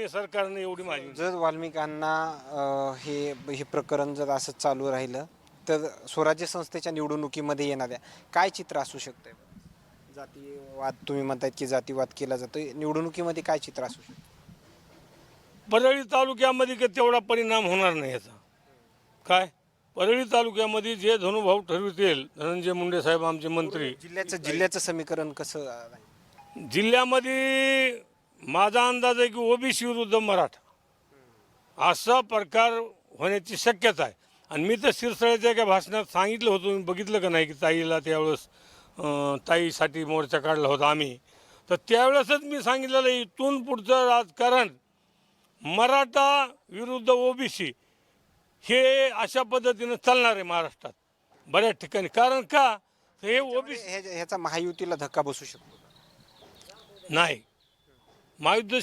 नये सरकारने, एवढी माझी. जर वाल्मिकांना हे प्रकरण जर असं चालू राहिलं तर स्वराज्य संस्थेच्या निवडणुकीमध्ये येणाऱ्या काय चित्र असू शकते? जातीवाद तुम्ही म्हणतायत की जातीवाद केला जातोय, निवडणुकीमध्ये काय चित्र असू शकतं? परळी तालुक्यामध्ये का तेवढा परिणाम होणार नाही याचा. काय परळी तालुक्यामध्ये जे धनुभाऊ ठरवितील, धनंजय मुंडे साहेब आमचे मंत्री, जिल्ह्याचं समीकरण कसं आहे? जिल्ह्यामध्ये माझा अंदाज आहे की ओबीसी विरुद्ध मराठा असा प्रकार होण्याची शक्यता आहे. आणि मी तर शिरसाळ्याच्या एका भाषणात सांगितलं होतं, मी बघितलं का नाही, की ताईला त्यावेळेस ताईसाठी मोर्चा काढला होता आम्ही. तर त्यावेळेसच मी सांगितलेलं इथून पुढचं राजकारण मराठा विरुद्ध ओबीसी हे अशा पद्धतीनं चालणार आहे महाराष्ट्रात बऱ्याच ठिकाणी. कारण का हे ओबीसी ह्याचा महायुतीला धक्का बसू शकतो? नाही, महायुद्ध